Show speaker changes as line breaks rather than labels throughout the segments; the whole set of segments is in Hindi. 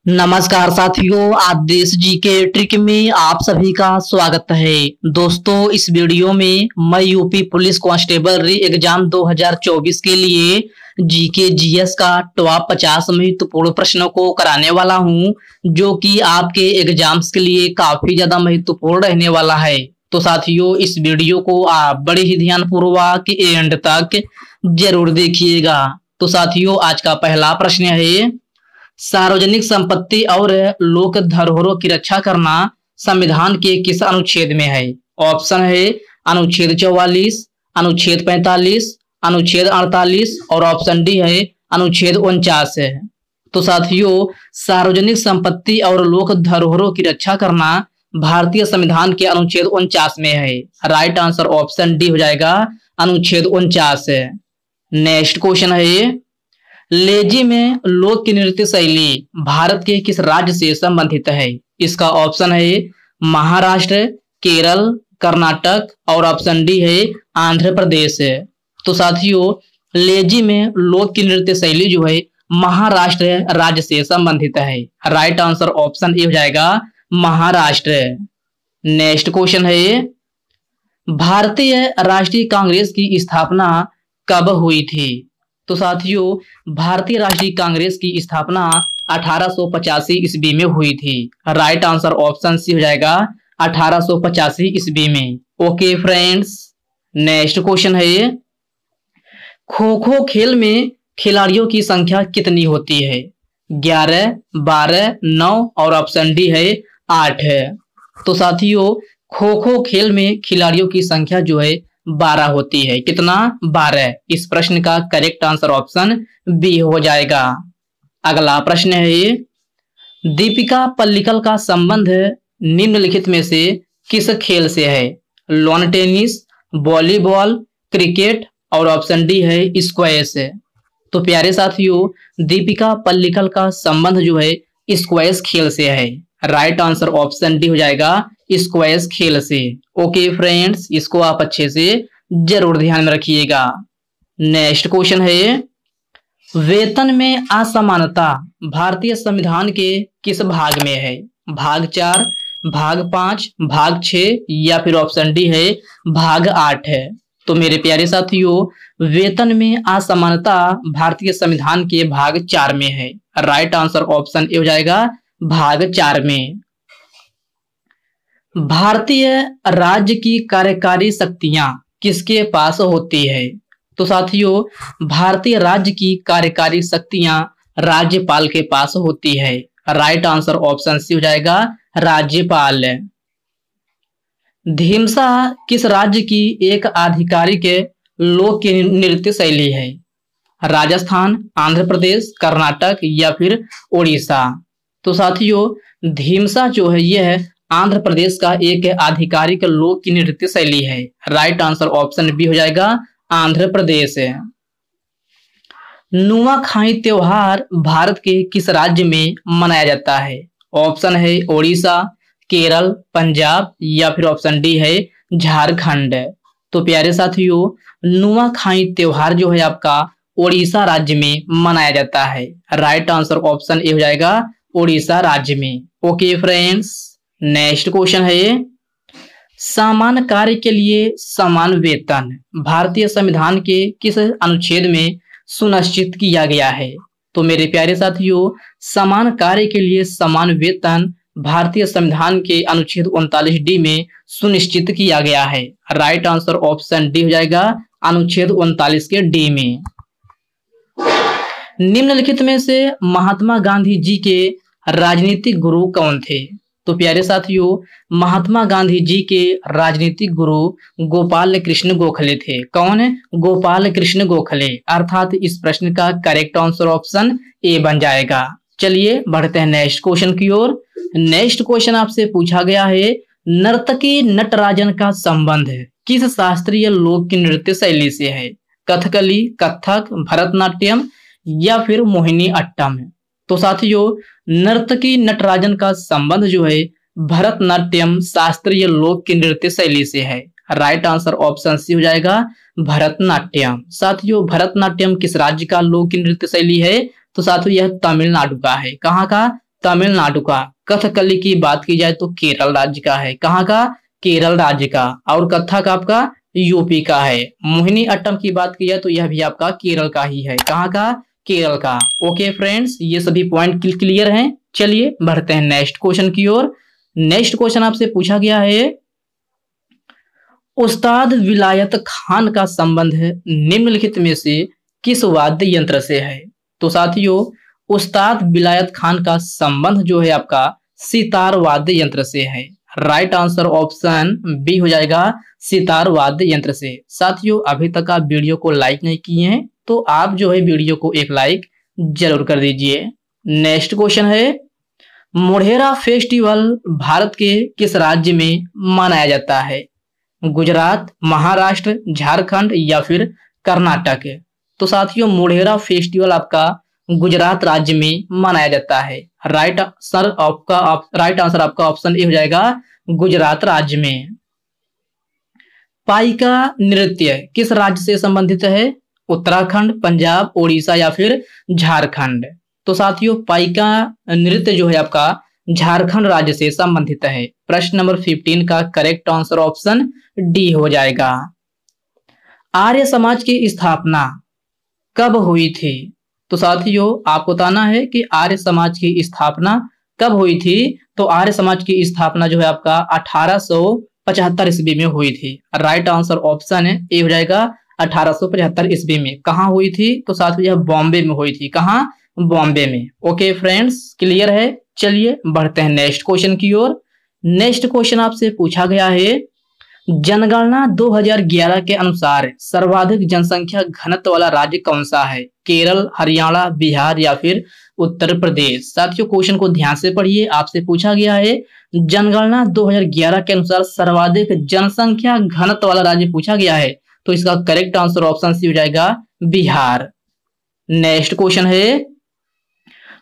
नमस्कार साथियों, आदेश जी के ट्रिक में आप सभी का स्वागत है। दोस्तों, इस वीडियो में मैं यूपी पुलिस कांस्टेबल री एग्जाम 2024 के लिए जीके जीएस का टॉप 50 महत्वपूर्ण प्रश्नों को कराने वाला हूं, जो कि आपके एग्जाम्स के लिए काफी ज्यादा महत्वपूर्ण रहने वाला है। तो साथियों, इस वीडियो को आप बड़े ही ध्यानपूर्वक एंड तक जरूर देखिएगा। तो साथियों, आज का पहला प्रश्न है, सार्वजनिक संपत्ति और लोक धरोहरों की रक्षा करना संविधान के किस अनुच्छेद में है? ऑप्शन है अनुच्छेद 44, अनुच्छेद 45, अनुच्छेद 48 और ऑप्शन डी है अनुच्छेद 49 है। तो साथियों, सार्वजनिक संपत्ति और लोक धरोहरों की रक्षा करना भारतीय संविधान के अनुच्छेद 49 में है। राइट आंसर ऑप्शन डी हो जाएगा, अनुच्छेद 49 है। नेक्स्ट क्वेश्चन है, लेजी में लोक की नृत्य शैली भारत के किस राज्य से संबंधित है? इसका ऑप्शन है महाराष्ट्र, केरल, कर्नाटक और ऑप्शन डी है आंध्र प्रदेश है। तो साथियों, लेजी में लोक की नृत्य शैली जो है महाराष्ट्र राज्य से संबंधित है। राइट आंसर ऑप्शन ए हो जाएगा, महाराष्ट्र। नेक्स्ट क्वेश्चन है, भारतीय राष्ट्रीय कांग्रेस की स्थापना कब हुई थी? तो साथियों, भारतीय राष्ट्रीय कांग्रेस की स्थापना 1885 ईस्वी में हुई थी। राइट आंसर ऑप्शन सी हो जाएगा, 1885 ईस्वी में। ओके फ्रेंड्स, नेक्स्ट क्वेश्चन है, खो खो खेल में खिलाड़ियों की संख्या कितनी होती है? 11, 12, 9 और ऑप्शन डी है 8 है। तो साथियों, खो खो खेल में खिलाड़ियों की संख्या जो है 12 होती है। कितना? 12। इस प्रश्न का करेक्ट आंसर ऑप्शन बी हो जाएगा। अगला प्रश्न है, दीपिका पल्लिकल का संबंध निम्नलिखित में से किस खेल से है? लॉन टेनिस, वॉलीबॉल, क्रिकेट और ऑप्शन डी है स्क्वैश। तो प्यारे साथियों, दीपिका पल्लिकल का संबंध जो है स्क्वैश खेल से है। राइट आंसर ऑप्शन डी हो जाएगा, स्क्वैश खेल से। ओके फ्रेंड्स, इसको आप अच्छे से जरूर ध्यान में रखिएगा। नेक्स्ट क्वेश्चन है, वेतन में असमानता भारतीय संविधान के किस भाग में है? भाग 4, भाग 5, भाग 6 या फिर ऑप्शन डी है भाग 8 है। तो मेरे प्यारे साथियों, वेतन में असमानता भारतीय संविधान के भाग 4 में है। राइट आंसर ऑप्शन ए हो जाएगा, भाग 4 में। भारतीय राज्य की कार्यकारी शक्तियां किसके पास होती है? तो साथियों, भारतीय राज्य की कार्यकारी शक्तियां राज्यपाल के पास होती है। राइट आंसर ऑप्शन सी हो जाएगा, राज्यपाल। धिमसा किस राज्य की एक आधिकारिक लोक नृत्य शैली है? राजस्थान, आंध्र प्रदेश, कर्नाटक या फिर उड़ीसा? तो साथियों, धिमसा जो है यह आंध्र प्रदेश का एक आधिकारिक लोक नृत्य शैली है। राइट आंसर ऑप्शन बी हो जाएगा, आंध्र प्रदेश है। नुआखाई त्योहार भारत के किस राज्य में मनाया जाता है? ऑप्शन है ओडिशा, केरल, पंजाब या फिर ऑप्शन डी है झारखंड। तो प्यारे साथियों, नुआखाई त्योहार जो है आपका ओडिशा राज्य में मनाया जाता है। राइट आंसर ऑप्शन ए हो जाएगा, ओडिशा राज्य में। ओके फ्रेंड्स, नेक्स्ट क्वेश्चन है, समान कार्य के लिए समान वेतन भारतीय संविधान के किस अनुच्छेद में सुनिश्चित किया गया है? तो मेरे प्यारे साथियों, समान कार्य के लिए समान वेतन भारतीय संविधान के अनुच्छेद 39 डी में सुनिश्चित किया गया है। राइट आंसर ऑप्शन डी हो जाएगा, अनुच्छेद 39 के डी में। निम्नलिखित में से महात्मा गांधी जी के राजनीतिक गुरु कौन थे? तो प्यारे साथियों, महात्मा गांधी जी के राजनीतिक गुरु गोपाल कृष्ण गोखले थे। कौन? गोपाल कृष्ण गोखले। अर्थात इस प्रश्न का करेक्ट आंसर ऑप्शन ए बन जाएगा। चलिए बढ़ते हैं नेक्स्ट क्वेश्चन की ओर। नेक्स्ट क्वेश्चन आपसे पूछा गया है, नर्तकी नटराजन का संबंध किस शास्त्रीय लोक नृत्य शैली से है? कथकली, कथक, भरतनाट्यम या फिर मोहिनी अट्टम? तो साथियों, नर्तकी नटराजन का संबंध जो है भरतनाट्यम शास्त्रीय लोक की नृत्य शैली से है। राइट आंसर ऑप्शन सी हो जाएगा, भरतनाट्यम। साथियों, भरतनाट्यम किस राज्य का लोक नृत्य शैली है? तो साथियों, यह तमिलनाडु का है। कहाँ का? तमिलनाडु का। कथकली की बात की जाए तो केरल राज्य का है। कहाँ का? केरल राज्य का। और कथक आपका यूपी का है। मोहिनी अट्टम की बात की जाए तो यह भी आपका केरल का ही है। कहाँ का? केरल का। ओके फ्रेंड्स, ये सभी पॉइंट क्लियर हैं। चलिए बढ़ते हैं नेक्स्ट क्वेश्चन की ओर। नेक्स्ट क्वेश्चन आपसे पूछा गया है, उस्ताद विलायत खान का संबंध निम्नलिखित में से किस वाद्य यंत्र से है? तो साथियों, उस्ताद विलायत खान का संबंध जो है आपका सितार वाद्य यंत्र से है। राइट आंसर ऑप्शन बी हो जाएगा, सितार वाद्य यंत्र से। साथियों, अभी तक आप वीडियो को लाइक नहीं किए हैं तो आप जो है वीडियो को एक लाइक जरूर कर दीजिए। नेक्स्ट क्वेश्चन है, मोढेरा फेस्टिवल भारत के किस राज्य में मनाया जाता है? गुजरात, महाराष्ट्र, झारखंड या फिर कर्नाटक? तो साथियों, मोढेरा फेस्टिवल आपका गुजरात राज्य में मनाया जाता है। राइट आंसर आपका ऑप्शन ए हो जाएगा, गुजरात राज्य में। पाइका नृत्य किस राज्य से संबंधित है? उत्तराखंड, पंजाब, ओडिशा या फिर झारखंड? तो साथियों, पाइका नृत्य जो है आपका झारखंड राज्य से संबंधित है। प्रश्न नंबर 15 का करेक्ट आंसर ऑप्शन डी हो जाएगा। आर्य समाज की स्थापना कब हुई थी? तो साथियों, आपको बताना है कि आर्य समाज की स्थापना कब हुई थी। तो आर्य समाज की स्थापना जो है आपका 1875 ईस्वी में हुई थी। राइट आंसर ऑप्शन है ए हो जाएगा, 1875 ईस्वी में। कहाँ हुई थी? तो साथियों, यह बॉम्बे में हुई थी। कहाँ? बॉम्बे में। ओके फ्रेंड्स, क्लियर है। चलिए बढ़ते हैं नेक्स्ट क्वेश्चन की ओर। नेक्स्ट क्वेश्चन आपसे पूछा गया है, जनगणना 2011 के अनुसार सर्वाधिक जनसंख्या घनत्व वाला राज्य कौन सा है? केरल, हरियाणा, बिहार या फिर उत्तर प्रदेश? साथियों, क्वेश्चन को ध्यान से पढ़िए। आपसे पूछा गया है जनगणना 2011 के अनुसार सर्वाधिक जनसंख्या घनत्व वाला राज्य पूछा गया है। तो इसका करेक्ट आंसर ऑप्शन सी हो जाएगा, बिहार। नेक्स्ट क्वेश्चन है,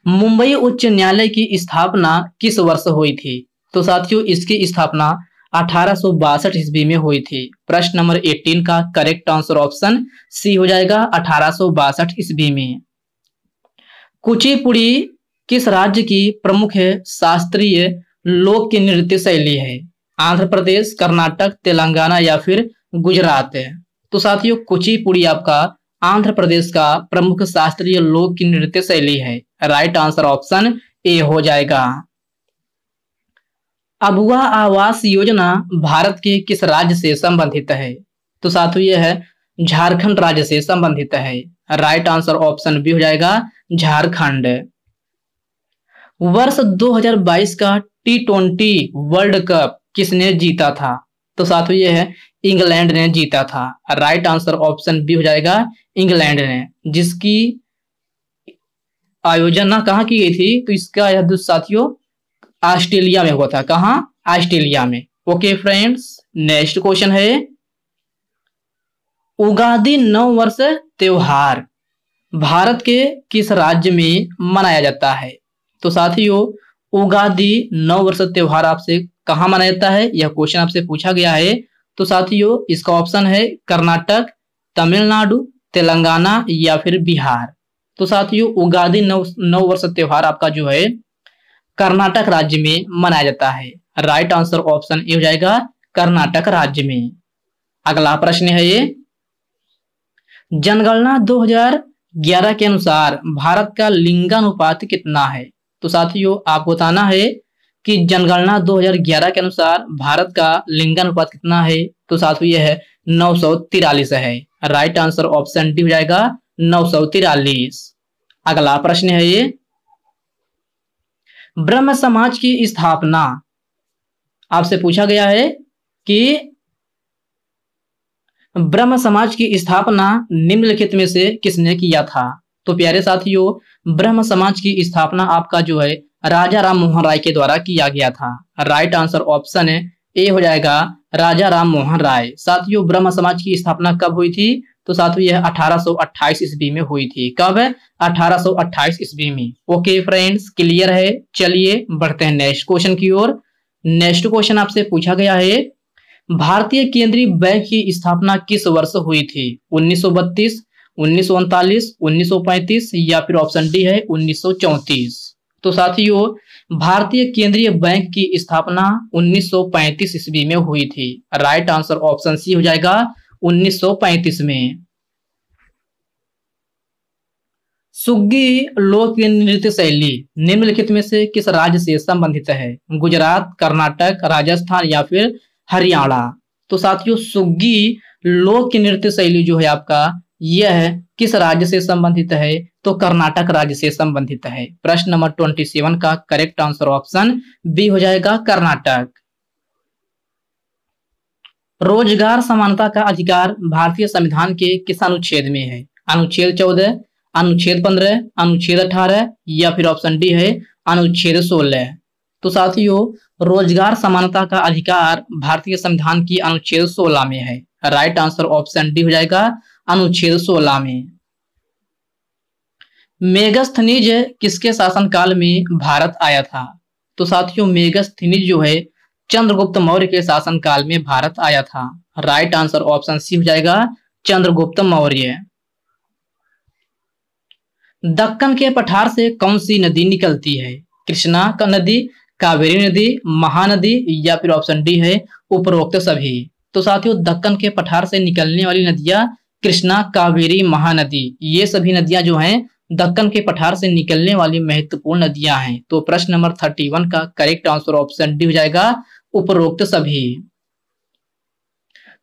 मुंबई उच्च न्यायालय की स्थापना किस वर्ष हुई थी? तो साथियों, इसकी स्थापना 1862 ईस्वी में हुई थी। प्रश्न नंबर 18 का करेक्ट आंसर ऑप्शन सी हो जाएगा, 1862 ईस्वी में। कुचिपुड़ी किस राज्य की प्रमुख शास्त्रीय लोक नृत्य शैली है? आंध्र प्रदेश, कर्नाटक, तेलंगाना या फिर गुजरात? तो साथियों, कुचिपुड़ी आपका आंध्र प्रदेश का प्रमुख शास्त्रीय लोक नृत्य शैली है। राइट आंसर ऑप्शन ए हो जाएगा। अबुआ आवास योजना भारत के किस राज्य से संबंधित है? तो साथियों, यह है झारखंड राज्य से संबंधित है। राइट आंसर ऑप्शन बी हो जाएगा, झारखंड। वर्ष 2022 का T20 वर्ल्ड कप किसने जीता था? तो साथियों, यह है इंग्लैंड ने जीता था। राइट आंसर ऑप्शन बी हो जाएगा, इंग्लैंड ने, जिसकी आयोजना कहाँ की गई थी? तो इसका यह साथियों ऑस्ट्रेलिया में हुआ था। कहाँ? ऑस्ट्रेलिया में। ओके फ्रेंड्स, नेक्स्ट क्वेश्चन है, उगादी नव वर्ष त्योहार भारत के किस राज्य में मनाया जाता है? तो साथियों, उगादी नव वर्ष त्योहार आपसे कहाँ मनाया जाता है, यह क्वेश्चन आपसे पूछा गया है। तो साथियों, इसका ऑप्शन है कर्नाटक, तमिलनाडु, तेलंगाना या फिर बिहार? तो साथियों, उगादी नव वर्ष त्योहार आपका जो है कर्नाटक राज्य में मनाया जाता है। राइट आंसर ऑप्शन ए हो जाएगा, कर्नाटक राज्य में। अगला प्रश्न है ये, जनगणना 2011 के अनुसार भारत का लिंगानुपात कितना है? तो साथियों, आपको बताना है कि जनगणना 2011 के अनुसार भारत का लिंगानुपात कितना है। तो साथियों, यह है 943 है। राइट आंसर ऑप्शन डी हो जाएगा, 943। अगला प्रश्न है ये, ब्रह्म समाज की स्थापना आपसे पूछा गया है कि ब्रह्म समाज की स्थापना निम्नलिखित में से किसने किया था? तो प्यारे साथियों, ब्रह्म समाज की स्थापना आपका जो है राजा राम मोहन राय के द्वारा किया गया था। राइट आंसर ऑप्शन ए हो जाएगा, राजा राम मोहन राय। साथियों, ब्रह्म समाज की स्थापना कब हुई थी? तो साथियों, यह 1828 ईस्वी में हुई थी। कब है? 1828 ईस्वी में। ओके फ्रेंड्स, क्लियर है। चलिए बढ़ते हैं नेक्स्ट क्वेश्चन की ओर। नेक्स्ट क्वेश्चन आपसे पूछा गया है, भारतीय केंद्रीय बैंक की स्थापना किस वर्ष हुई थी? 1932, 1939, 1935 या फिर ऑप्शन डी है 1934? तो साथियों भारतीय केंद्रीय बैंक की स्थापना 1935 ईस्वी में हुई थी। राइट आंसर ऑप्शन सी हो जाएगा 1935 में। सुग्गी लोक नृत्य शैली निम्नलिखित में से किस राज्य से संबंधित है? गुजरात, कर्नाटक, राजस्थान या फिर हरियाणा। तो साथियों सुग्गी लोक नृत्य शैली जो है आपका यह किस राज्य से संबंधित है? तो कर्नाटक राज्य से संबंधित है। प्रश्न नंबर 27 का करेक्ट आंसर ऑप्शन बी हो जाएगा कर्नाटक। रोजगार समानता का अधिकार भारतीय संविधान के किस अनुच्छेद में है? अनुच्छेद 14, अनुच्छेद 15, अनुच्छेद 18 या फिर ऑप्शन डी है अनुच्छेद 16। तो साथियों रोजगार समानता का अधिकार भारतीय संविधान की अनुच्छेद 16 में है। राइट आंसर ऑप्शन डी हो जाएगा अनुच्छेद 16 में। मेगास्थनीज किसके शासनकाल में भारत आया था? तो साथियों मेगास्थनीज जो है चंद्रगुप्त मौर्य के शासनकाल में भारत आया था। राइट आंसर ऑप्शन सी हो जाएगा चंद्रगुप्त मौर्य। दक्कन के पठार से कौन सी नदी निकलती है? कृष्णा का नदी, कावेरी नदी, महानदी या फिर ऑप्शन डी है उपरोक्त सभी। तो साथियों दक्कन के पठार से निकलने वाली नदियां कृष्णा, कावेरी, महानदी ये सभी नदियां जो हैं दक्कन के पठार से निकलने वाली महत्वपूर्ण नदियां हैं। तो प्रश्न नंबर 31 का करेक्ट आंसर ऑप्शन डी हो जाएगा उपरोक्त सभी।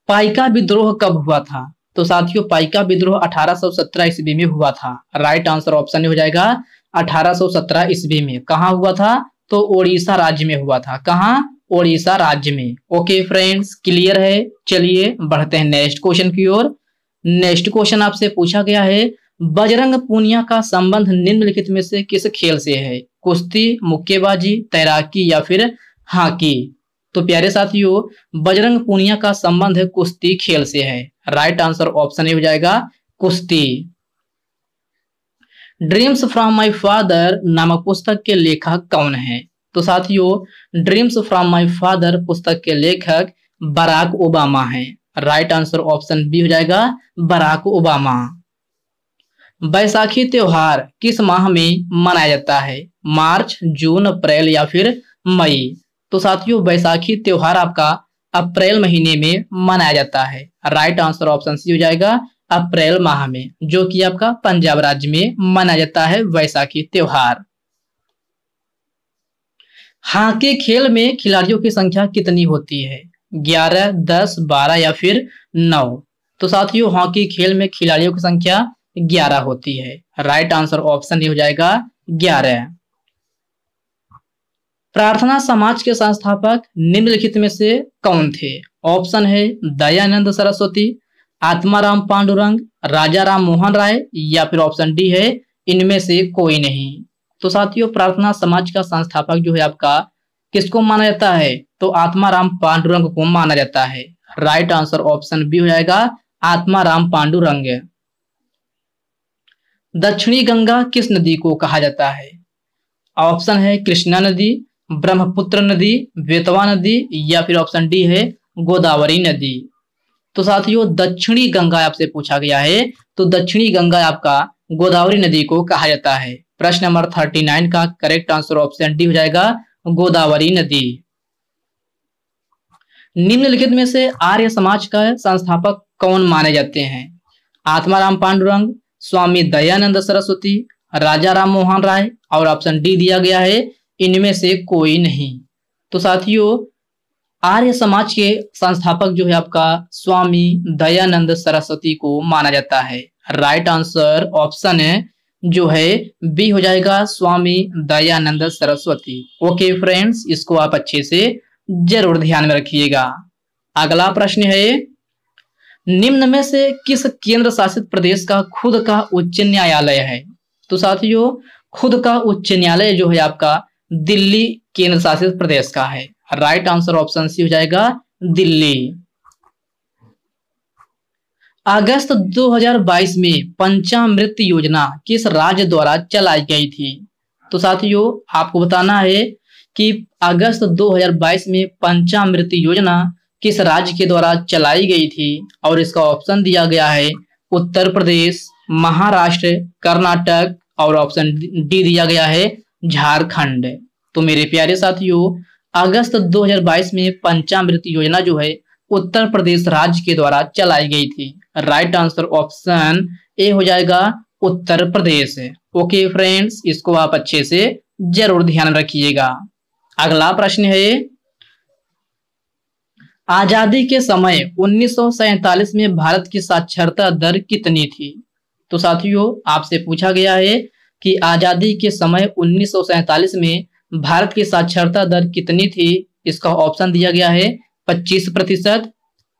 पाइका विद्रोह कब हुआ था? तो साथियों पाइका विद्रोह 1817 ईस्वी में हुआ था। राइट आंसर ऑप्शन हो जाएगा 1817 ईस्वी में। कहाँ हुआ था? तो ओडिशा राज्य में हुआ था। कहाँ? ओडिशा राज्य में। ओके फ्रेंड्स क्लियर है। चलिए बढ़ते हैं नेक्स्ट क्वेश्चन की ओर। नेक्स्ट क्वेश्चन आपसे पूछा गया है बजरंग पूनिया का संबंध निम्नलिखित में से किस खेल से है? कुश्ती, मुक्केबाजी, तैराकी या फिर हॉकी। तो प्यारे साथियों बजरंग पूनिया का संबंध कुश्ती खेल से है। राइट आंसर ऑप्शन ए हो जाएगा कुश्ती। ड्रीम्स फ्रॉम माय फादर नामक पुस्तक के लेखक कौन है? तो साथियों ड्रीम्स फ्रॉम माय फादर पुस्तक के लेखक बराक ओबामा हैं। राइट आंसर ऑप्शन बी हो जाएगा बराक ओबामा। बैसाखी त्योहार किस माह में मनाया जाता है? मार्च, जून, अप्रैल या फिर मई। तो साथियों बैसाखी त्योहार आपका अप्रैल महीने में मनाया जाता है। राइट आंसर ऑप्शन सी हो जाएगा अप्रैल माह में, जो कि आपका पंजाब राज्य में मनाया जाता है बैसाखी त्योहार। हॉकी खेल में खिलाड़ियों की संख्या कितनी होती है? 11, 10, 12 या फिर 9। तो साथियों हॉकी खेल में खिलाड़ियों की संख्या 11 होती है। राइट आंसर ऑप्शन ए हो जाएगा 11। प्रार्थना समाज के संस्थापक निम्नलिखित में से कौन थे? ऑप्शन है दयानंद सरस्वती, आत्माराम पांडुरंग, राजा राम मोहन राय या फिर ऑप्शन डी है इनमें से कोई नहीं। तो साथियों प्रार्थना समाज का संस्थापक जो है आपका किसको माना जाता है? तो आत्माराम पांडुरंग को माना जाता है। राइट आंसर ऑप्शन बी हो जाएगा आत्माराम पांडुरंग। दक्षिणी गंगा किस नदी को कहा जाता है? ऑप्शन है कृष्णा नदी, ब्रह्मपुत्र नदी, बेतवा नदी या फिर ऑप्शन डी है गोदावरी नदी। तो साथियों दक्षिणी गंगा आपसे पूछा गया है, तो दक्षिणी गंगा आपका गोदावरी नदी को कहा जाता है। प्रश्न नंबर 39 का करेक्ट आंसर ऑप्शन डी हो जाएगा गोदावरी नदी। निम्नलिखित में से आर्य समाज का संस्थापक कौन माने जाते हैं? आत्माराम पांडुरंग, स्वामी दयानंद सरस्वती, राजा राम मोहन राय और ऑप्शन डी दिया गया है इनमें से कोई नहीं। तो साथियों आर्य समाज के संस्थापक जो है आपका स्वामी दयानंद सरस्वती को माना जाता है। राइट आंसर ऑप्शन जो है बी हो जाएगा स्वामी दयानंद सरस्वती। ओके फ्रेंड्स इसको आप अच्छे से जरूर ध्यान में रखिएगा। अगला प्रश्न है निम्न में से किस केंद्र शासित प्रदेश का खुद का उच्च न्यायालय है? तो साथियों खुद का उच्च न्यायालय जो है आपका दिल्ली केंद्र शासित प्रदेश का है। राइट आंसर ऑप्शन सी हो जाएगा दिल्ली। अगस्त 2022 में पंचामृत योजना किस राज्य द्वारा चलाई गई थी? तो साथियों आपको बताना है कि अगस्त 2022 में पंचामृत योजना किस राज्य के द्वारा चलाई गई थी और इसका ऑप्शन दिया गया है उत्तर प्रदेश, महाराष्ट्र, कर्नाटक और ऑप्शन डी दिया गया है झारखंड। तो मेरे प्यारे साथियों, अगस्त 2022 में पंचामृत योजना जो है उत्तर प्रदेश राज्य के द्वारा चलाई गई थी। राइट आंसर ऑप्शन ए हो जाएगा उत्तर प्रदेश। ओके फ्रेंड्स, इसको आप अच्छे से जरूर ध्यान रखिएगा। अगला प्रश्न है, आजादी के समय 1947 में भारत की साक्षरता दर कितनी थी? तो साथियों, आपसे पूछा गया है कि आजादी के समय 1947 में भारत की साक्षरता दर कितनी थी। इसका ऑप्शन दिया गया है 25%,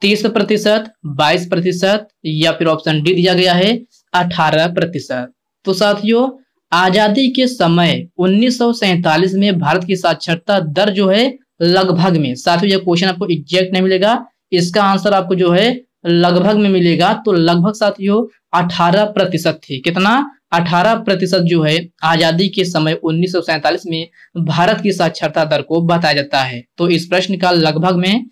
30%, 22% या फिर ऑप्शन डी दिया गया है 18%। तो साथियों, आजादी के समय 1947 में भारत की साक्षरता दर जो है लगभग में, साथियों यह क्वेश्चन आपको एग्जैक्ट नहीं मिलेगा, इसका आंसर आपको जो है लगभग में मिलेगा। तो लगभग साथियों 18% थी। कितना? 18% जो है आजादी के समय 1947 में भारत की साक्षरता दर को बताया जाता है। तो इस प्रश्न का लगभग में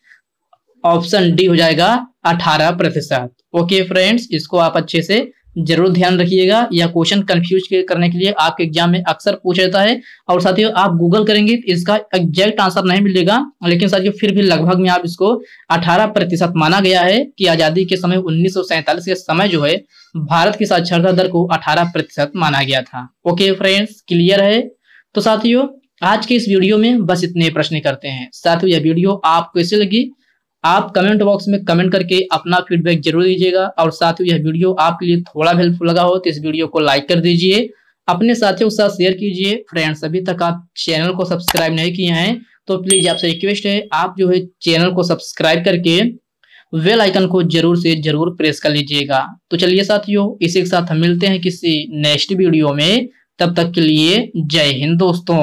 ऑप्शन डी हो जाएगा 18%। ओके फ्रेंड्स, इसको आप अच्छे से जरूर ध्यान रखिएगा। यह क्वेश्चन कंफ्यूज करने के लिए आपके एग्जाम में अक्सर पूछा जाता है। और साथियों, आप गूगल करेंगे तो इसका एग्जैक्ट आंसर नहीं मिलेगा, लेकिन साथियों फिर भी लगभग में आप इसको 18% माना गया है कि आजादी के समय 1947 के समय जो है भारत की साक्षरता दर को 18% माना गया था। ओके फ्रेंड्स, क्लियर है? तो साथियों, आज के इस वीडियो में बस इतने प्रश्न करते हैं। साथियों, यह वीडियो आपको कैसी लगी आप कमेंट बॉक्स में कमेंट करके अपना फीडबैक जरूर दीजिएगा। और साथियों, यह वीडियो आपके लिए थोड़ा हेल्पफुल लगा हो तो इस वीडियो को लाइक कर दीजिए, अपने साथियों के साथ शेयर कीजिए। फ्रेंड्स, अभी तक आप चैनल को सब्सक्राइब नहीं किए हैं तो प्लीज आपसे रिक्वेस्ट है, आप जो है चैनल को सब्सक्राइब करके बेल आइकन को जरूर से जरूर प्रेस कर लीजिएगा। तो चलिए साथियों, इसी के साथ हम मिलते हैं किसी नेक्स्ट वीडियो में। तब तक के लिए जय हिंद दोस्तों।